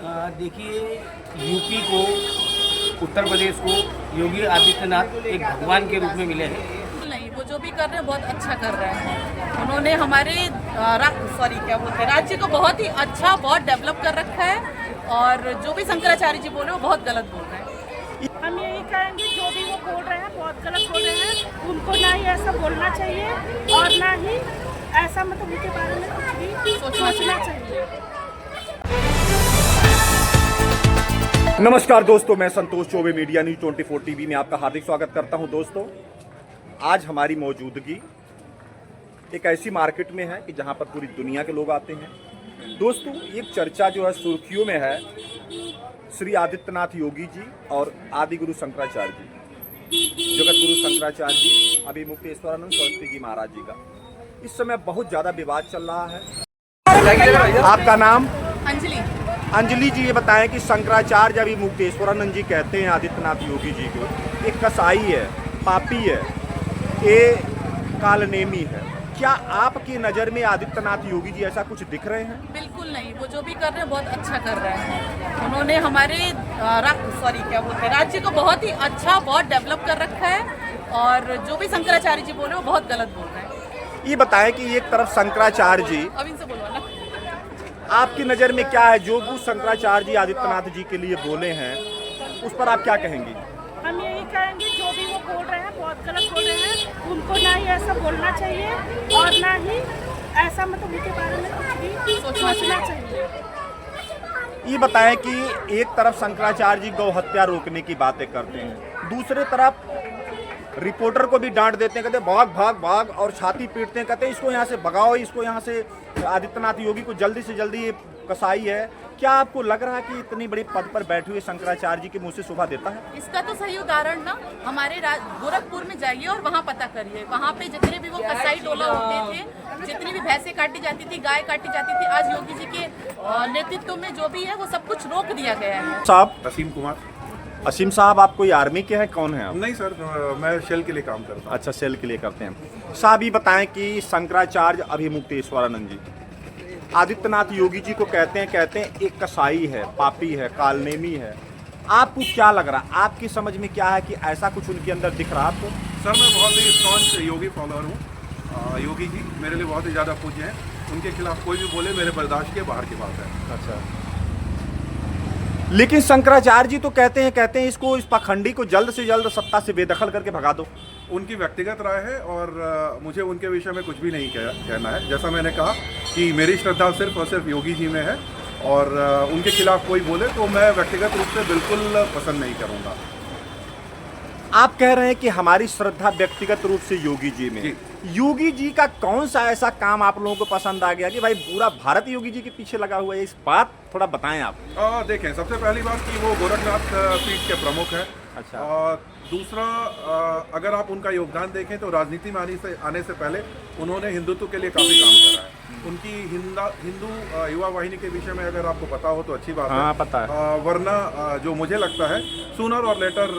देखिए, यूपी को, उत्तर प्रदेश को योगी आदित्यनाथ एक भगवान के रूप में मिले हैं। नहीं, वो जो भी कर रहे हैं बहुत अच्छा कर रहे हैं। उन्होंने हमारे क्या बोलते हैं, राज्य को बहुत ही अच्छा, बहुत डेवलप कर रखा है। और जो भी शंकराचार्य जी बोल रहे हैं वो बहुत गलत बोल रहे हैं। हम यही कहेंगे, जो भी वो बोल रहे हैं बहुत गलत बोल रहे हैं। उनको ना ही ऐसा बोलना चाहिए और ना ही ऐसा मतलब उनके बारे में कुछ भी सोचना चाहिए। नमस्कार दोस्तों, मैं Santosh Choubey, media news 24 TV में आपका हार्दिक स्वागत करता हूं। दोस्तों, आज हमारी मौजूदगी एक ऐसी मार्केट में है कि जहां पर पूरी दुनिया के लोग आते हैं। दोस्तों, एक चर्चा जो है सुर्खियों में है, श्री आदित्यनाथ योगी जी और आदि गुरु शंकराचार्य जी, जगत गुरु शंकराचार्य जी, अभी मुक्तेश्वरानंद सरस्वती जी महाराज जी का इस समय बहुत ज़्यादा विवाद चल रहा है। आपका नाम? अंजलि। अंजलि जी, ये बताएं कि शंकराचार्य अभी मुक्तेश्वरानंद जी कहते हैं आदित्यनाथ योगी जी को एक कसाई है, पापी है, ये कालनेमी है। क्या आपकी नज़र में आदित्यनाथ योगी जी ऐसा कुछ दिख रहे हैं? बिल्कुल नहीं, वो जो भी कर रहे हैं बहुत अच्छा कर रहे हैं। उन्होंने हमारे क्या बोलते हैं, राज्य को बहुत ही अच्छा, बहुत डेवलप कर रखा है। और जो भी शंकराचार्य जी बोल रहे हैं वो बहुत गलत बोल रहे हैं। ये बताएं कि एक तरफ शंकराचार्य जी, अब इनसे बोलो ना। आपकी नज़र में क्या है जो कुछ शंकराचार्य जी आदित्यनाथ जी के लिए बोले हैं, उस पर आप क्या कहेंगी? हम यही कहेंगे, जो भी वो बोल रहे हैं बहुत गलत बोल रहे हैं। उनको ना ही ऐसा बोलना चाहिए और ना ही ऐसा मतलब उनके बारे में कुछ भी सोचना चाहिए। ये बताएं कि एक तरफ शंकराचार्य जी गौ हत्या रोकने की बातें करते हैं, दूसरे तरफ रिपोर्टर को भी डांट देते हैं, कहते हैं भाग भाग भाग, और छाती पीटते हैं, कहते हैं इसको यहाँ से भगाओ, इसको यहाँ से, आदित्यनाथ योगी को जल्दी से जल्दी, ये कसाई है। क्या आपको लग रहा है कि इतनी बड़ी पद पर बैठे हुए शंकराचार्य जी के मुंह से शोभा देता है? इसका तो सही उदाहरण ना हमारे गोरखपुर में जाइए और वहाँ पता करिए, वहाँ पे जितने भी वो कसाई टोला होते थे, जितनी भी भैंसें काटी जाती थी, गाय काटी जाती थी, आज योगी जी के नेतृत्व में जो भी है वो सब कुछ रोक दिया गया है। साहब? असीम कुमार। असीम साहब, आप कोई आर्मी के हैं? कौन है आप? नहीं सर, मैं शेल के लिए काम करता हूँ। अच्छा, सेल के लिए करते हैं। साहब, ये बताएं कि शंकराचार्य अभिमुक्तेश्वरानंद जी आदित्यनाथ योगी जी को कहते हैं एक कसाई है, पापी है, कालनेमी है। आपको क्या लग रहा है, आपकी समझ में क्या है कि ऐसा कुछ उनके अंदर दिख रहा है आपको? सर, मैं बहुत ही स्टॉन्च योगी फॉलोअर हूँ। योगी जी मेरे लिए बहुत ही ज़्यादा पूज्य हैं। उनके खिलाफ कोई भी बोले मेरे बर्दाश्त के बाहर की बात है। अच्छा, लेकिन शंकराचार्य जी तो कहते हैं इसको, इस पाखंडी को जल्द से जल्द सत्ता से बेदखल करके भगा दो। उनकी व्यक्तिगत राय है और मुझे उनके विषय में कुछ भी नहीं कहना है। जैसा मैंने कहा कि मेरी श्रद्धा सिर्फ और सिर्फ योगी जी में है और उनके खिलाफ कोई बोले तो मैं व्यक्तिगत रूप से बिल्कुल पसंद नहीं करूँगा। आप कह रहे हैं कि हमारी श्रद्धा व्यक्तिगत रूप से योगी जी में। जी। योगी जी का कौन सा ऐसा काम आप लोगों को पसंद आ गया कि भाई पूरा भारत योगी जी के पीछे लगा हुआ है? इस बात थोड़ा बताएं आप। देखें, सबसे पहली बात कि वो गोरखनाथ पीठ के प्रमुख हैं। अच्छा। और दूसरा, अगर आप उनका योगदान देखें तो राजनीति में आने से पहले उन्होंने हिंदुत्व के लिए काफ़ी काम करा है। उनकी हिंदू युवा वाहिनी के विषय में अगर आपको पता हो तो अच्छी बात है। हाँ, पता है। वरना जो मुझे लगता है सूनर और लेटर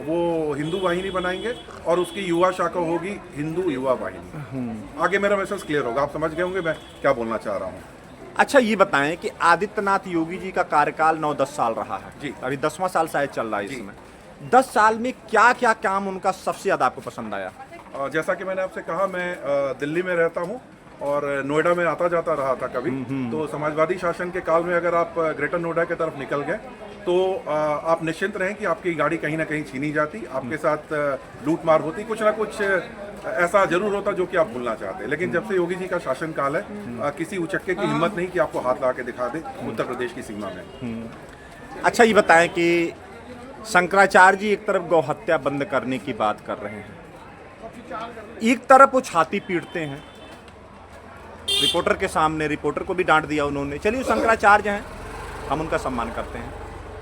वो हिंदू वाहिनी बनाएंगे और उसकी युवा शाखा होगी हिंदू युवा वाहिनी। आगे मेरा मैसेज क्लियर होगा, आप समझ गए होंगे मैं क्या बोलना चाह रहा हूँ। अच्छा, ये बताएं कि आदित्यनाथ योगी जी का कार्यकाल 9-10 साल रहा है जी। अभी 10वां साल शायद चल रहा है इसमें। 10 साल में क्या क्या काम उनका सबसे ज़्यादा आपको पसंद आया? जैसा कि मैंने आपसे कहा, मैं दिल्ली में रहता हूँ और नोएडा में आता जाता रहा था कभी। तो समाजवादी शासन के काल में अगर आप ग्रेटर नोएडा की तरफ निकल गए तो आप निश्चिंत रहें कि आपकी गाड़ी कहीं ना कहीं छीनी जाती, आपके साथ लूट मार होती, कुछ ना कुछ ऐसा जरूर होता जो कि आप भूलना चाहते हैं। लेकिन जब से योगी जी का शासन काल है, किसी उचक्के की हिम्मत नहीं कि आपको हाथ ला के दिखा दे उत्तर प्रदेश की सीमा में। अच्छा, ये बताएं कि शंकराचार्य जी एक तरफ गौ हत्या बंद करने की बात कर रहे हैं, एक तरफ वो छाती पीटते हैं रिपोर्टर के सामने, रिपोर्टर को भी डांट दिया उन्होंने। चलिए, शंकराचार्य हैं, हम उनका सम्मान करते हैं,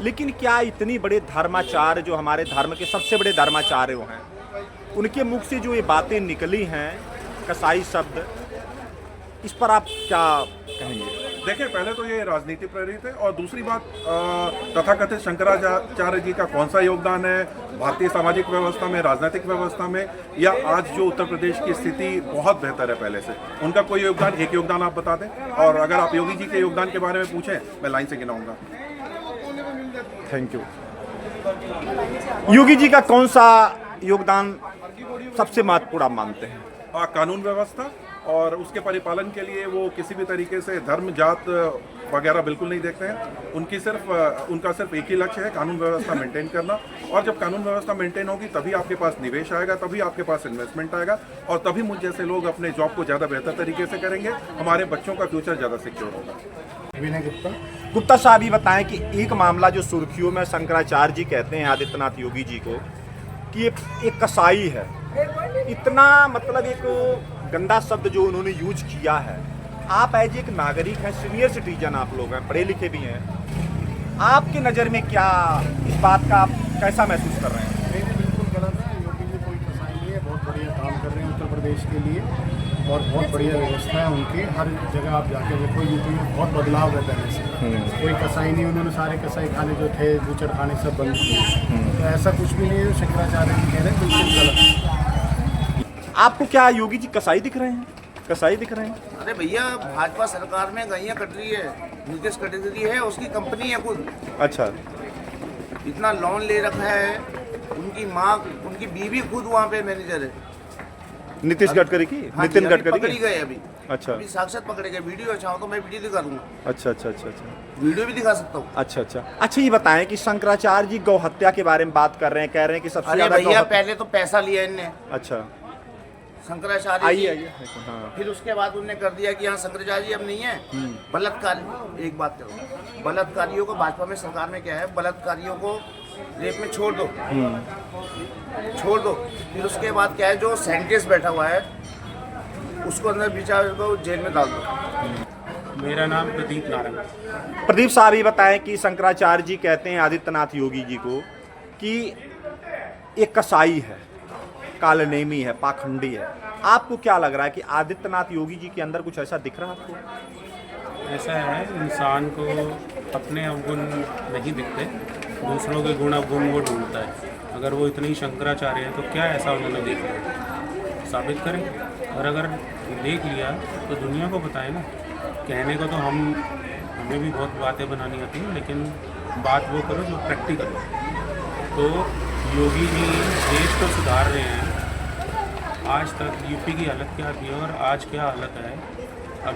लेकिन क्या इतनी बड़े धर्माचार्य, जो हमारे धर्म के सबसे बड़े धर्माचार्य वो हैं, उनके मुख से जो ये बातें निकली हैं, कसाई शब्द, इस पर आप क्या कहेंगे? देखिए, पहले तो ये राजनीति प्रेरित है और दूसरी बात, तथाकथित शंकराचार्य जी का कौन सा योगदान है भारतीय सामाजिक व्यवस्था में, राजनीतिक व्यवस्था में, या आज जो उत्तर प्रदेश की स्थिति बहुत बेहतर है पहले से, उनका कोई योगदान, एक योगदान आप बता दें। और अगर आप योगी जी के योगदान के बारे में पूछें, मैं लाइन से गिनाऊंगा। Thank you. योगी जी का कौन सा योगदान सबसे महत्वपूर्ण आप मानते हैं? कानून व्यवस्था और उसके परिपालन के लिए वो किसी भी तरीके से धर्म जात वगैरह बिल्कुल नहीं देखते हैं। उनका सिर्फ एक ही लक्ष्य है, कानून व्यवस्था मेंटेन करना। और जब कानून व्यवस्था मेंटेन होगी तभी आपके पास निवेश आएगा, तभी आपके पास इन्वेस्टमेंट आएगा और तभी मुझ जैसे लोग अपने जॉब को ज़्यादा बेहतर तरीके से करेंगे, हमारे बच्चों का फ्यूचर ज़्यादा सिक्योर होगा। विनय गुप्ता साहब ये बताएं कि एक मामला जो सुर्खियों में, शंकराचार्य जी कहते हैं आदित्यनाथ योगी जी को कि ये एक कसाई है। इतना मतलब एक गंदा शब्द जो उन्होंने यूज किया है। आप एज एक नागरिक हैं, सीनियर सिटीजन आप लोग हैं, पढ़े लिखे भी हैं, आपकी नज़र में क्या इस बात का आप कैसा महसूस कर रहे हैं? नहीं, बिल्कुल गलत है। योगी जी कोई कसाई नहीं है, बहुत बढ़िया काम कर रहे हैं उत्तर प्रदेश के लिए और बहुत बढ़िया व्यवस्था है उनकी। हर जगह आप जाके देखो, यूपी में बहुत बदलाव है पहले से। कोई कसाई नहीं, उन्होंने सारे कसाई खाने जो थे, बूचर खाने सब बंद किए। तो ऐसा कुछ भी नहीं है जो शंकराचार्य जी कह रहे हैं, बिल्कुल गलत है। आपको क्या योगी जी कसाई दिख रहे हैं? कसाई दिख रहे हैं? अरे भैया, भाजपा सरकार में गैया कट रही है, नीतीश कैटेगरी है, उसकी कंपनी है खुद। अच्छा, इतना लोन ले रखा है, उनकी माँ, उनकी बीवी खुद वहाँ पे मैनेजर है। नीतीश गडकरी की? हाँ, नितिन अभी गडकरी पकड़ी की? गए अभी। अच्छा अभी साक्षात पकड़े गए। वीडियो चाहो तो मैं वीडियो दिखा दूंगा। अच्छा अच्छा अच्छा अच्छा वीडियो भी दिखा सकता हूँ। अच्छा अच्छा अच्छा। ये बताएं कि शंकराचार्य जी गौ हत्या के बारे में बात कर रहे हैं, कह रहे हैं कि सबसे अरे ज्यादा भैया, पहले तो पैसा लिया इनने, अच्छा, शंकराचार्य आइए जी। आइए, हाँ, फिर उसके बाद उन्होंने कर दिया कि यहाँ शंकराचार्य जी अब नहीं है। बलात्कार, एक बात करो, बलात्कारियों को भाजपा में सरकार में क्या है, बलात्कारियों को रेप में छोड़ दो, छोड़ दो। फिर उसके बाद क्या है, जो साइंटिस्ट बैठा हुआ है उसको अंदर विचार को जेल में डाल दो। मेरा नाम प्रदीप नारंग। प्रदीप साहब ये बताएं कि शंकराचार्य जी कहते हैं आदित्यनाथ योगी जी को कि एक कसाई है, कालनेमी है, पाखंडी है। आपको क्या लग रहा है कि आदित्यनाथ योगी जी के अंदर कुछ ऐसा दिख रहा है आपको? ऐसा है, इंसान को अपने अवगुण नहीं दिखते, दूसरों के गुण अवगुण वो ढूंढता है। अगर वो इतने ही शंकराचार्य हैं तो क्या ऐसा उन्होंने देख लिया, साबित करें। और अगर देख लिया तो दुनिया को बताएं ना। कहने को तो हमें भी बहुत बातें बनानी आती हैं, लेकिन बात वो करो जो प्रैक्टिकल हो। तो योगी जी देश को सुधार रहे हैं। आज तक यूपी की हालत क्या थी और आज क्या हालत है। अब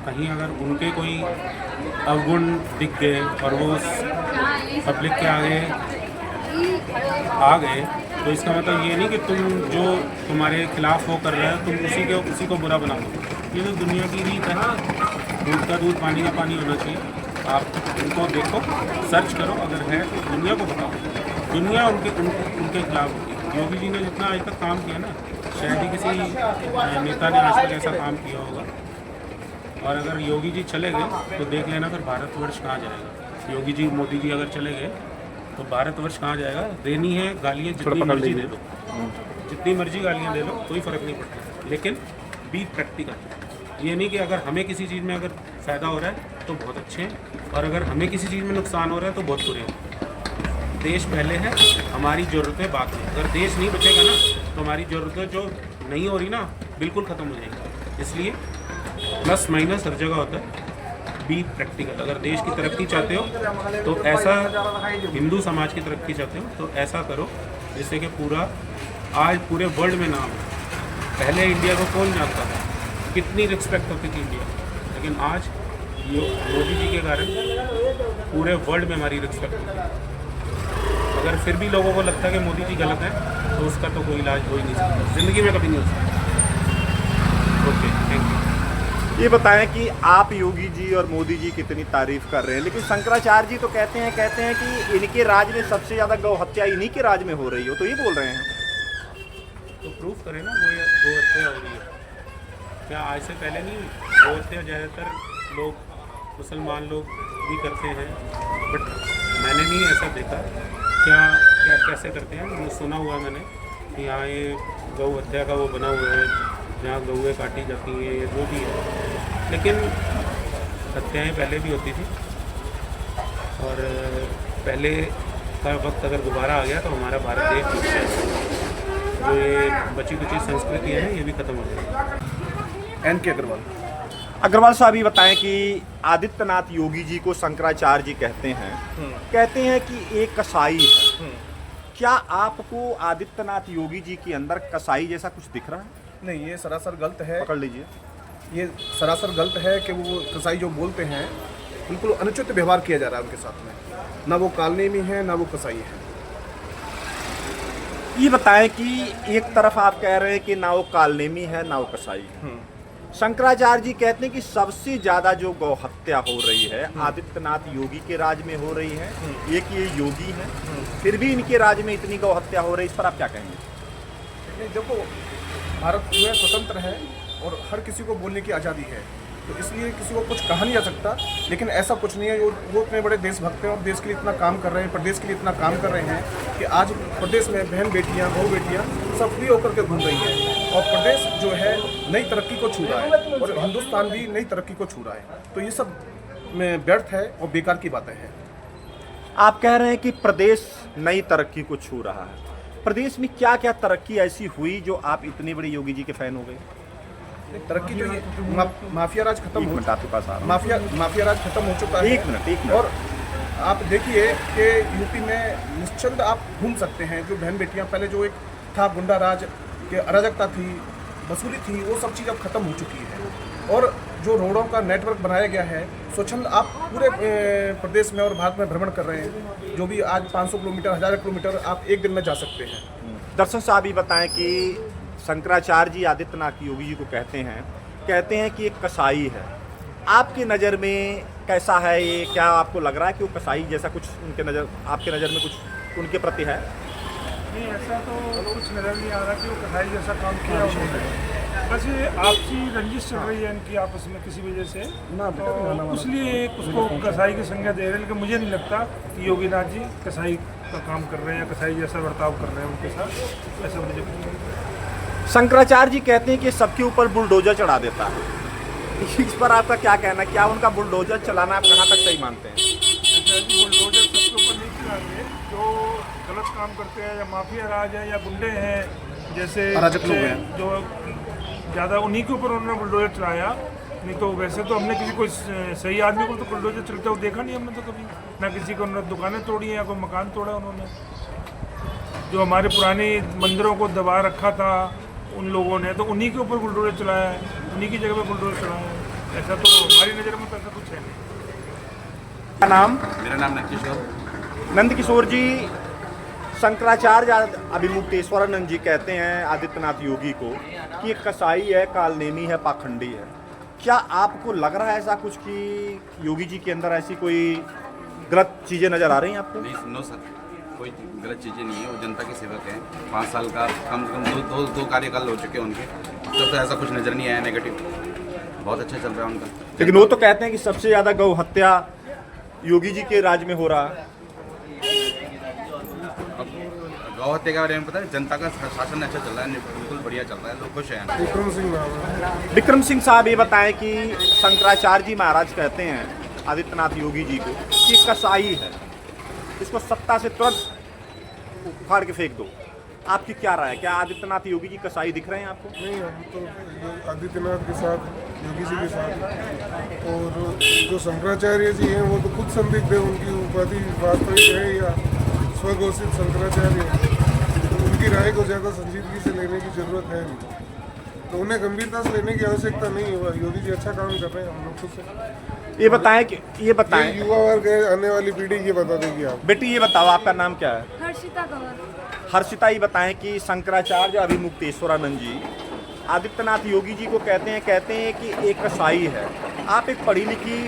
कहीं अगर उनके कोई अवगुण दिख गए और वो पब्लिक के आगे आ गए, तो इसका मतलब ये नहीं कि तुम जो तुम्हारे खिलाफ वो कर रहे हो तुम उसी को बुरा बना दो। ये तो दुनिया की रीत है, दूध का दूध पानी का पानी होना चाहिए। आप उनको देखो, सर्च करो, अगर है तो दुनिया को बताओ। दुनिया उनके खिलाफ होगी। योगी जी ने जितना आज तक काम किया ना, शायद ही किसी नेता ने आज तक ऐसा काम किया होगा। और अगर योगी जी चले गए तो देख लेना फिर भारतवर्ष कहाँ जाएगा। योगी जी, मोदी जी अगर चले गए तो भारतवर्ष कहाँ जाएगा। देनी है गालियाँ जितनी मर्जी दे दो, जितनी मर्जी गालियाँ दे लो, कोई फ़र्क नहीं पड़ता, लेकिन बी प्रैक्टिकल। ये नहीं कि अगर हमें किसी चीज़ में अगर फ़ायदा हो रहा है तो बहुत अच्छे हैं, और अगर हमें किसी चीज़ में नुकसान हो रहा है तो बहुत बुरे हैं। देश पहले है, हमारी ज़रूरतें बाद में। अगर देश नहीं बचेगा ना तो हमारी ज़रूरतें जो नहीं हो रही ना, बिल्कुल ख़त्म हो जाएगी। इसलिए प्लस माइनस हर जगह होता है। Be practical. अगर देश की तरक्की चाहते हो तो ऐसा, हिंदू समाज की तरक्की चाहते हो तो ऐसा करो जिससे कि आज पूरे वर्ल्ड में नाम है। पहले इंडिया को कौन जानता था, कितनी रिस्पेक्ट होती थी इंडिया, लेकिन आज मोदी जी के कारण पूरे वर्ल्ड में हमारी रिस्पेक्ट होती है। अगर फिर भी लोगों को लगता है कि मोदी जी गलत हैं तो उसका तो कोई इलाज हो ही नहीं सकता, ज़िंदगी में कभी नहीं हो सकता। Okay, thank you. ये बताएं कि आप योगी जी और मोदी जी कितनी तारीफ कर रहे हैं, लेकिन शंकराचार्य जी तो कहते हैं कि इनके राज में सबसे ज़्यादा गौ हत्या इन्हीं के राज में हो रही हो, तो ये बोल रहे हैं। तो प्रूफ करें ना, गौ हत्या हो रही है क्या? आज से पहले नहीं हुई गौ हत्या? ज़्यादातर लोग, मुसलमान लोग भी करते हैं, बट मैंने नहीं ऐसा देखा। क्या कैसे करते हैं, सुना हुआ मैंने कि यहाँ ये गौ हत्या का वो बना हुआ है जहाँ गौएँ काटी जाती हैं, ये जो भी है। लेकिन हत्याएँ पहले भी होती थी, और पहले का वक्त अगर दोबारा आ गया तो हमारा भारत देश जो ये बची कुची संस्कृति है ये भी खत्म हो जाएगी। NK अग्रवाल। अग्रवाल साहब ये बताएं कि आदित्यनाथ योगी जी को शंकराचार्य जी कहते हैं कि एक कसाई है। क्या आपको आदित्यनाथ योगी जी के अंदर कसाई जैसा कुछ दिख रहा है? नहीं, ये सरासर गलत है। पकड़ लीजिए। ये सरासर गलत है कि वो कसाई जो बोलते हैं बिल्कुल अनुचित व्यवहार किया जा रहा है उनके साथ में। ना वो कालनेमी है ना वो कसाई है। ये बताएं कि एक तरफ आप कह रहे हैं कि ना वो कालनेमी है ना वो कसाई है, शंकराचार्य जी कहते हैं कि सबसे ज्यादा जो गौ हत्या हो रही है आदित्यनाथ योगी के राज में हो रही है। एक ये योगी है, फिर भी इनके राज में इतनी गौ हत्या हो रही है, इस पर आप क्या कहेंगे? नहीं, देखो, भारत में स्वतंत्र है और हर किसी को बोलने की आज़ादी है, तो इसलिए किसी को कुछ कहा नहीं जा सकता। लेकिन ऐसा कुछ नहीं है। वो इतने बड़े देशभक्त हैं और देश के लिए इतना काम कर रहे हैं, प्रदेश के लिए इतना काम कर रहे हैं कि आज प्रदेश में बहन बेटियां, बहू बेटियां सब फ्री होकर के घूम रही हैं और प्रदेश जो है नई तरक्की को छू रहा है और हिंदुस्तान भी नई तरक्की को छू रहा है। तो ये सब में व्यर्थ है और बेकार की बातें हैं। आप कह रहे हैं कि प्रदेश नई तरक्की को छू रहा है। प्रदेश में क्या क्या तरक्की ऐसी हुई जो आप इतनी बड़ी योगी जी के फैन हो गए? तरक्की जो ये माफिया राज खत्म हो, आपके पास आ रहा माफिया राज खत्म हो चुका है। एक मिनट। और आप देखिए कि यूपी में निश्चिंत आप घूम सकते हैं। जो बहन बेटियां पहले जो एक था गुंडा राज के अराजकता थी, वसूली थी, वो सब चीज़ अब खत्म हो चुकी है। और जो रोडों का नेटवर्क बनाया गया है, स्वच्छंद आप पूरे प्रदेश में और भारत में भ्रमण कर रहे हैं। जो भी आज 500 किलोमीटर, 1000 किलोमीटर आप एक दिन में जा सकते हैं। दर्शन साहब ये बताएं कि शंकराचार्य जी आदित्यनाथ योगी जी को कहते हैं कि एक कसाई है। आपकी नज़र में कैसा है ये? क्या आपको लग रहा है कि वो कसाई जैसा कुछ आपके नज़र में कुछ उनके प्रति है? नहीं, ऐसा तो कुछ नज़र नहीं आ रहा कि वो कसाई जैसा काम किया उन्होंने। बस ये आपसी रंजिश चल रही है इनकी आपस में किसी वजह से, तो इसलिए उसको कसाई की संज्ञा दे रहे हैं। लेकिन मुझे नहीं लगता कि योगीनाथ जी कसाई का काम कर रहे हैं या कसाई जैसा बर्ताव कर रहे हैं उनके साथ, ऐसा मुझे। शंकराचार्य जी कहते हैं कि सबके ऊपर बुलडोजर चढ़ा देता है। इस पर आपका क्या कहना है? क्या उनका बुलडोजर चलाना आप कहाँ तक सही मानते हैं? बुलडोजर सबके ऊपर नहीं चलाते। जो गलत काम करते हैं या माफिया राज है या गुंडे हैं, जैसे अराजक लोग हैं, जो ज़्यादा उन्हीं के ऊपर उन्होंने बुलडोजर चलाया। नहीं तो वैसे तो हमने किसी कोई सही आदमी को तो बुलडोजर चलते हुए देखा नहीं हमने तो कभी। ना किसी को उन्होंने दुकानें तोड़ी हैं या कोई मकान तोड़ा उन्होंने। जो हमारे पुराने मंदिरों को दबा रखा था उन लोगों ने, तो उन्हीं के ऊपर बुलडोजर चलाया है, उन्हीं की जगह पे बुलडोजर चलाया है। ऐसा तो हमारी नज़र में तो ऐसा कुछ है नहीं। क्या नाम? मेरा नाम नंदकिशोर। नंदकिशोर जी, शंकराचार्य अभिमुक्तेश्वरानंद जी कहते हैं आदित्यनाथ योगी को कि एक कसाई है, कालनेमी है, पाखंडी है। क्या आपको लग रहा है ऐसा कुछ कि योगी जी के अंदर ऐसी कोई गलत चीज़ें नज़र आ रही हैं आपको? नहीं, नो सर, कोई गलत चीज़ें नहीं है। वो जनता के सेवक हैं। 5 साल का कम से कम दो कार्यकाल हो चुके हैं उनके, तब तो ऐसा कुछ नज़र नहीं आया नेगेटिव। बहुत अच्छा चल रहा है उनका। लेकिन वो तो कहते हैं कि सबसे ज़्यादा गौ हत्या योगी जी के राज में हो रहा है। गौ हत्या के बारे में पता है, जनता का शासन अच्छा चल रहा है, बिल्कुल बढ़िया चल रहा है, लोग खुश हैं। विक्रम सिंह साहब ये बताएं कि शंकराचार्य जी महाराज कहते हैं आदित्यनाथ योगी जी को कि कसाई है, इसको सत्ता से तुरंत उखाड़ के फेंक दो। आपकी क्या राय है? क्या आदित्यनाथ योगी जी कसाई दिख रहे हैं आपको? नहीं, हम तो आदित्यनाथ के साथ, योगी जी के साथ, और जो शंकराचार्य जी हैं वो तो खुद संदिग्ध है। उनकी उपाधि वास्तविक है या स्वघोषित शंकराचार्य है, तो उनकी राय को ज़्यादा संजीदगी से लेने की जरूरत है नहीं, तो उन्हें गंभीरता से लेने की आवश्यकता नहीं है। योगी जी अच्छा काम कर रहे हैं, हम लोग खुश हैं। ये बताएं कि युवा वर्ग है, आने वाली पीढ़ी ये बता देगी आप। बेटी ये बताओ, आपका नाम क्या है? हर्षिता कंवर। हर्षिता, ये बताएं कि शंकराचार्य अभिमुक्तेश्वरानंद जी आदित्यनाथ योगी जी को कहते हैं कि एक कसाई है। आप एक पढ़ी लिखी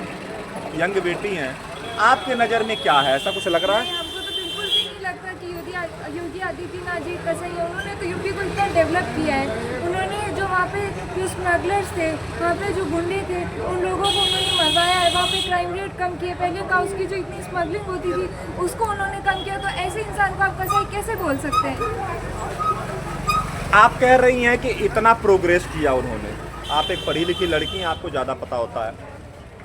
यंग बेटी हैं, आपके नज़र में क्या है? ऐसा कुछ लग रहा है? हमको तो बिल्कुल भी नहीं लगता कि योगी आदित्यनाथ जी कसाई है। उन्होंने तो यूपी को इतना डेवलप किया है। उन्होंने जो वहाँ पे जो स्मगलर्स थे, वहाँ पे जो गुंडे थे, उन लोगों को उन्होंने मरवाया है। वहाँ पे क्राइम रेट कम किए। पहले काउस की जो इतनी स्मगलिंग होती थी उसको उन्होंने कम किया। तो ऐसे इंसान को आप कसाई कैसे बोल सकते हैं? आप कह रही हैं कि इतना प्रोग्रेस किया उन्होंने। आप एक पढ़ी लिखी लड़की हैं, आपको ज़्यादा पता होता है।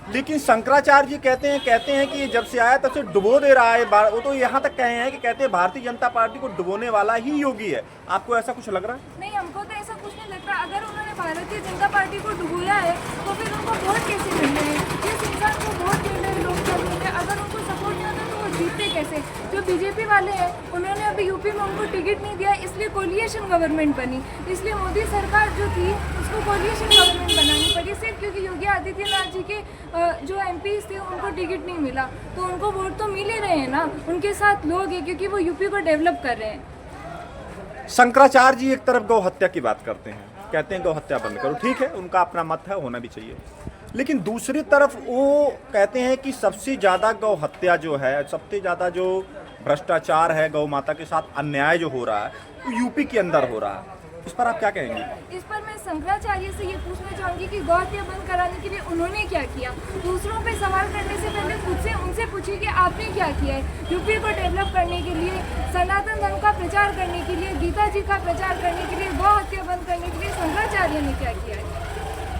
लेकिन शंकराचार्य जी कहते हैं कि जब से आया तब से डुबो दे रहा है। वो तो यहाँ तक कहे हैं कि कहते हैं भारतीय जनता पार्टी को डुबोने वाला ही योगी है। आपको ऐसा कुछ लग रहा है? नहीं, हमको तो ऐसा कुछ नहीं लगता। अगर उन्होंने भारतीय जनता पार्टी को डुबोया है तो फिर उनको वोट कैसे मिल रहे हैं? जिस इंसान को वोट दे रहे हैं लोग चल रहे, अगर उनको सपोर्ट नहीं होता तो वो जीतते कैसे? जो बीजेपी वाले हैं उन्होंने अभी यूपी में उनको टिकट नहीं दिया, इसलिए कोलिएशन गवर्नमेंट बनी, इसलिए मोदी सरकार जो थी उसको कोलिएशन गवर्नमेंट बनानी पड़ी, सिर्फ क्योंकि योगी आदित्यनाथ जी के जो एमपीज थे उनको टिकट नहीं मिला। तो उनको वोट तो मिल ही रहे हैं ना, उनके साथ लोग हैं क्योंकि वो यूपी को डेवलप कर रहे हैं। शंकराचार्य जी एक तरफ गौ हत्या की बात करते हैं, कहते हैं गौ हत्या बंद करो, ठीक है, उनका अपना मत है, होना भी चाहिए। लेकिन दूसरी तरफ वो कहते हैं कि सबसे ज़्यादा गौ हत्या जो है, सबसे ज़्यादा जो भ्रष्टाचार है, गौ माता के साथ अन्याय जो हो रहा है वो यूपी के अंदर हो रहा है। इस पर आप क्या कहेंगे? इस पर मैं शंकराचार्य से ये पूछना चाहूँगी कि गौ हत्या बंद कराने के लिए उन्होंने क्या किया। दूसरों पे सवाल करने से पहले खुद से उनसे पूछिए कि आपने क्या किया है यूपी को डेवलप करने के लिए, सनातन धर्म का प्रचार करने के लिए, गीता जी का प्रचार करने के लिए, गौ हत्या बंद करने के लिए शंकराचार्य ने क्या किया है?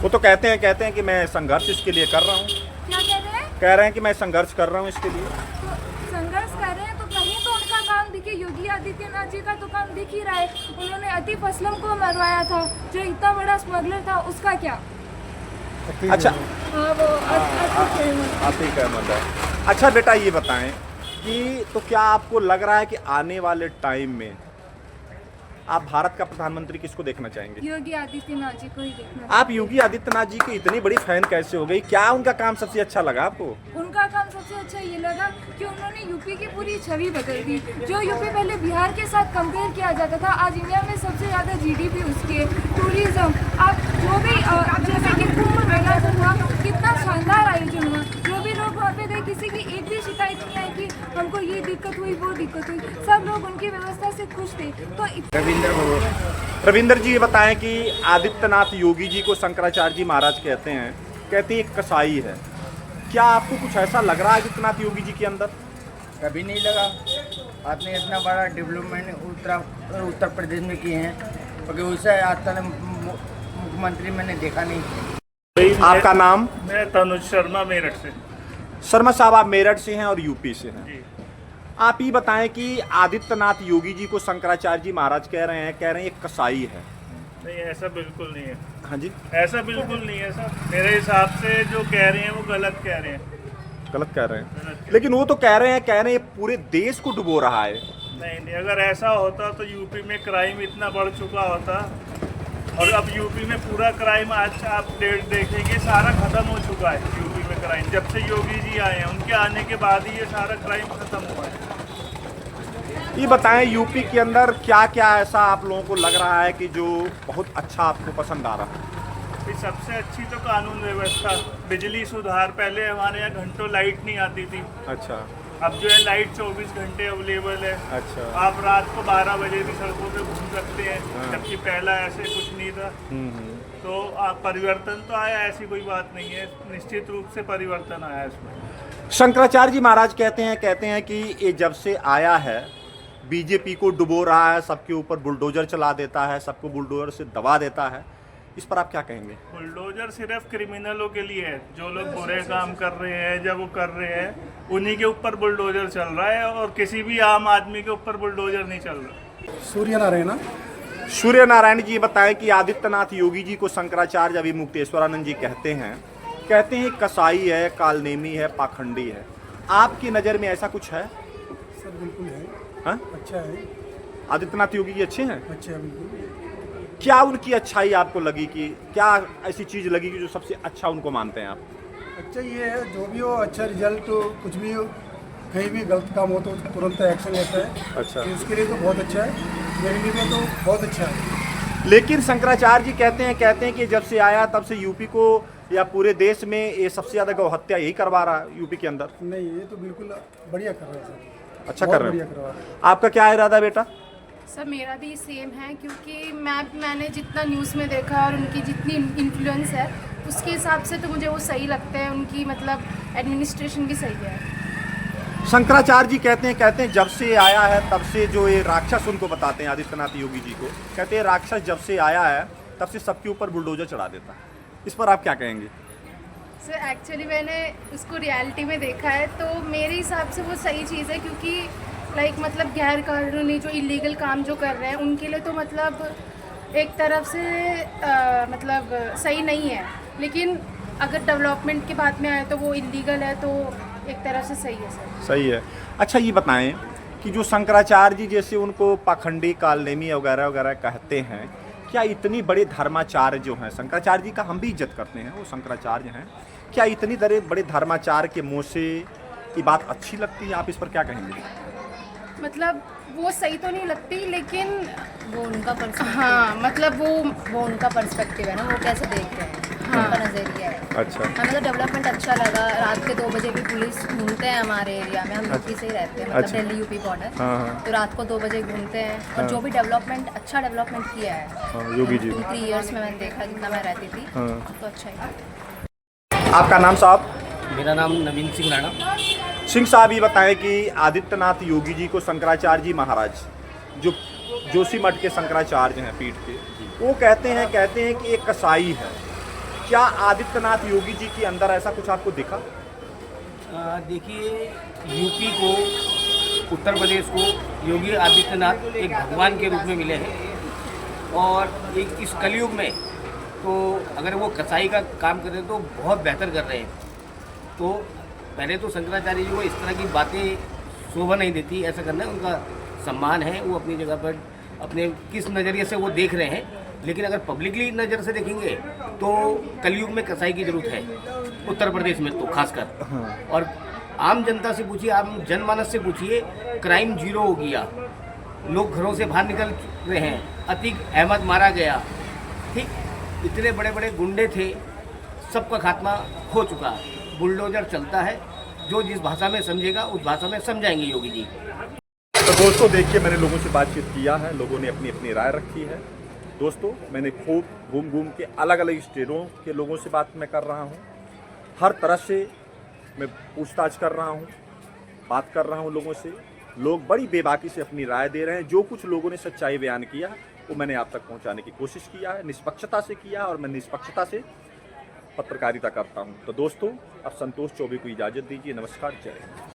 वो तो कहते हैं कि मैं संघर्ष इसके लिए कर रहा हूँ। क्या कह रहे हैं? कह रहे हैं कि मैं संघर्ष कर रहा हूँ इसके लिए। तो संघर्ष कर रहे हैं तो कहीं तो उनका काम दिखे। योगी आदित्यनाथ जी का तो काम दिख ही रहा है। उन्होंने अतीफ असलम को मरवाया था, जो इतना बड़ा स्मगलर था, उसका क्या? अच्छा, हाँ, वो आतिक अहमद है। अच्छा बेटा, ये बताएं कि तो क्या आपको लग रहा है कि आने वाले टाइम में आप भारत का प्रधानमंत्री किसको देखना चाहेंगे? योगी आदित्यनाथ जी को ही देखना। आप योगी आदित्यनाथ जी की इतनी बड़ी फैन कैसे हो गई? क्या उनका काम सबसे अच्छा लगा आपको? उनका काम सबसे अच्छा ये लगा कि उन्होंने यूपी की पूरी छवि बदल दी। जो यूपी पहले बिहार के साथ कंपेयर किया जाता था, आज इंडिया में सबसे ज़्यादा जीडीपी उसकी है। टूरिज्म, आप जो भी जैसे कि कुंभ मेला जो था कितना शानदार आयोजन हुआ, जो भी लोग वहाँ पे थे किसी की एक भी शिकायत नहीं आई कि हमको ये दिक्कत हुई, वो दिक्कत हुई, सब लोग उनकी व्यवस्था से खुश थे। तो रविंद्र जी, ये बताएं कि आदित्यनाथ योगी जी को शंकराचार्य जी महाराज कहते हैं एक कसाई है। क्या आपको कुछ ऐसा लग रहा है आदित्यनाथ योगी जी के अंदर? कभी नहीं लगा। आपने इतना बड़ा डेवलपमेंट उत्तर प्रदेश में किए हैं, क्योंकि वैसे आज तक मुख्यमंत्री मैंने देखा नहीं। आपका नाम? मैं तनुज शर्मा, मेरठ से। शर्मा साहब, आप मेरठ से हैं और यूपी से हैं। आप ये बताएं कि आदित्यनाथ योगी जी को शंकराचार्य जी महाराज कह रहे हैं एक कसाई है। नहीं, ऐसा बिल्कुल नहीं है। हाँ जी, ऐसा बिल्कुल नहीं है सर। मेरे हिसाब से जो कह रहे हैं वो गलत कह रहे हैं। गलत कह रहे हैं, लेकिन वो तो कह रहे हैं पूरे देश को डुबो रहा है। नहीं, अगर ऐसा होता तो यूपी में क्राइम इतना बढ़ चुका होता, और अब यूपी में पूरा क्राइम आज आप देखेंगे सारा खत्म हो चुका है। यूपी में क्राइम जब से योगी जी आए हैं, उनके आने के बाद ही ये सारा क्राइम खत्म हुआ है। ये बताएं, यूपी के अंदर क्या क्या ऐसा आप लोगों को लग रहा है कि जो बहुत अच्छा आपको पसंद आ रहा है? सबसे अच्छी तो कानून व्यवस्था, बिजली सुधार। पहले हमारे यहाँ घंटों लाइट नहीं आती थी। अच्छा, अब जो है लाइट 24 घंटे अवेलेबल है। अच्छा, आप रात को 12 बजे भी सड़कों पे घूम सकते हैं। हाँ। जबकि पहला ऐसे कुछ नहीं था। तो परिवर्तन तो आया, ऐसी कोई बात नहीं है, निश्चित रूप से परिवर्तन आया इसमें। शंकराचार्य जी महाराज कहते हैं कि ये जब से आया है बीजेपी को डुबो रहा है, सबके ऊपर बुलडोजर चला देता है, सबको बुलडोजर से दबा देता है। इस पर आप क्या कहेंगे? बुलडोजर सिर्फ क्रिमिनलों के लिए है। जो लोग बुरे काम कर रहे हैं, जब वो कर रहे हैं, उन्हीं के ऊपर बुलडोजर चल रहा है, और किसी भी आम आदमी के ऊपर बुलडोजर नहीं चल रहा। सूर्य नारायण जी, बताएं कि आदित्यनाथ योगी जी को शंकराचार्य अभी मुक्तेश्वरानंद जी कहते हैं कसाई है, कालनेमी है, पाखंडी है। आपकी नज़र में ऐसा कुछ है? सर बिल्कुल है। हाँ? अच्छा है। आदित्यनाथ योगी जी अच्छे हैं? अच्छे हैं बिल्कुल। क्या उनकी अच्छाई आपको लगी, कि क्या ऐसी चीज़ लगी कि जो सबसे अच्छा उनको मानते हैं आप? अच्छा ये है, जो भी हो अच्छा रिजल्ट, कुछ भी हो, कहीं भी गलत काम हो तो तुरंत एक्शन लेता है। अच्छा, तो उसके लिए तो बहुत अच्छा है, मेरे लिए तो बहुत अच्छा है। लेकिन शंकराचार्य जी कहते हैं कि जब से आया तब से यूपी को या पूरे देश में ये सबसे ज़्यादा गौ हत्या यही करवा रहा है यूपी के अंदर। नहीं, ये तो बिल्कुल बढ़िया कर रहा है सर। अच्छा कर रहे हैं। आपका क्या इरादा बेटा? सर मेरा भी सेम है, क्योंकि मैंने जितना न्यूज़ में देखा और उनकी जितनी इन्फ्लुएंस है उसके हिसाब से तो मुझे वो सही लगते हैं। उनकी मतलब एडमिनिस्ट्रेशन भी सही है। शंकराचार्य जी कहते हैं जब से आया है तब से जो ये राक्षस उनको बताते हैं आदित्यनाथ योगी जी को, कहते हैं राक्षस जब से आया है तब से सबके ऊपर बुलडोजर चढ़ा देता है। इस पर आप क्या कहेंगे? सर एक्चुअली मैंने उसको रियलिटी में देखा है, तो मेरे हिसाब से वो सही चीज़ है, क्योंकि मतलब गैर कानूनी जो इलीगल काम जो कर रहे हैं उनके लिए तो मतलब एक तरफ से मतलब सही नहीं है, लेकिन अगर डेवलपमेंट की बात में आए तो वो इलीगल है, तो एक तरफ से सही है सर। सही है। अच्छा ये बताएं कि जो शंकराचार्य जी जैसे उनको पाखंडी कालनेमी वगैरह वगैरह कहते हैं, क्या इतनी बड़े धर्माचार्य जो हैं, शंकराचार्य जी का हम भी इज्जत करते हैं, वो शंकराचार्य हैं, क्या इतनी बड़े धर्माचार्य के मुँह से ये बात अच्छी लगती है? आप इस पर क्या कहेंगे? मतलब वो सही तो नहीं लगती, लेकिन वो उनका पर्सपेक्टिव, हाँ मतलब वो उनका पर्सपेक्टिव है ना, वो कैसे देखते हैं, उनका नज़रिया है। अच्छा। हमें तो डेवलपमेंट अच्छा लगा। रात के 2 बजे भी पुलिस घूमते हैं हमारे एरिया में, हम यूपी से ही रहते हैं, मतलब अच्छा। Delhi UP border. हाँ। तो रात को 2 बजे घूमते हैं, और जो भी डेवलपमेंट अच्छा डेवलपमेंट किया है योगी जी 2-3 ईयर्स में मैंने देखा, जितना मैं रहती थी तो अच्छा ही। आपका नाम साहब? मेरा नाम नवीन सिंह राणा। सिंह साहब ये बताएं कि आदित्यनाथ योगी जी को शंकराचार्य जी महाराज, जो जोशीमठ के शंकराचार्य हैं पीठ के, वो कहते हैं कि एक कसाई है। क्या आदित्यनाथ योगी जी के अंदर ऐसा कुछ आपको दिखा? देखिए, यूपी को, उत्तर प्रदेश को योगी आदित्यनाथ एक भगवान के रूप में मिले हैं, और एक इस कलयुग में तो अगर वो कसाई का काम कर रहे हैं तो बहुत बेहतर कर रहे हैं। तो पहले तो शंकराचार्य जी को इस तरह की बातें शोभा नहीं देती, ऐसा करना है उनका सम्मान है, वो अपनी जगह पर अपने किस नज़रिए से वो देख रहे हैं। लेकिन अगर पब्लिकली नज़र से देखेंगे तो कलयुग में कसाई की ज़रूरत है उत्तर प्रदेश में तो खासकर। और आम जनता से पूछिए, आम जनमानस से पूछिए, क्राइम जीरो हो गया, लोग घरों से बाहर निकल रहे हैं, अतीक अहमद मारा गया, ठीक, इतने बड़े बड़े गुंडे थे, सबका खात्मा हो चुका, बुलडोजर चलता है, जो जिस भाषा में समझेगा उस भाषा में समझाएंगे योगी जी। तो दोस्तों देखिए, मैंने लोगों से बातचीत किया है, लोगों ने अपनी अपनी राय रखी है। दोस्तों मैंने खूब घूम घूम के अलग अलग स्टेटों के लोगों से बात मैं कर रहा हूँ, हर तरह से मैं पूछताछ कर रहा हूँ, बात कर रहा हूँ लोगों से। लोग बड़ी बेबाकी से अपनी राय दे रहे हैं। जो कुछ लोगों ने सच्चाई बयान किया वो मैंने आप तक पहुँचाने की कोशिश किया है, निष्पक्षता से किया, और मैं निष्पक्षता से पत्रकारिता करता हूँ। तो दोस्तों अब संतोष चौबे को इजाज़त दीजिए। नमस्कार, जय हिंद।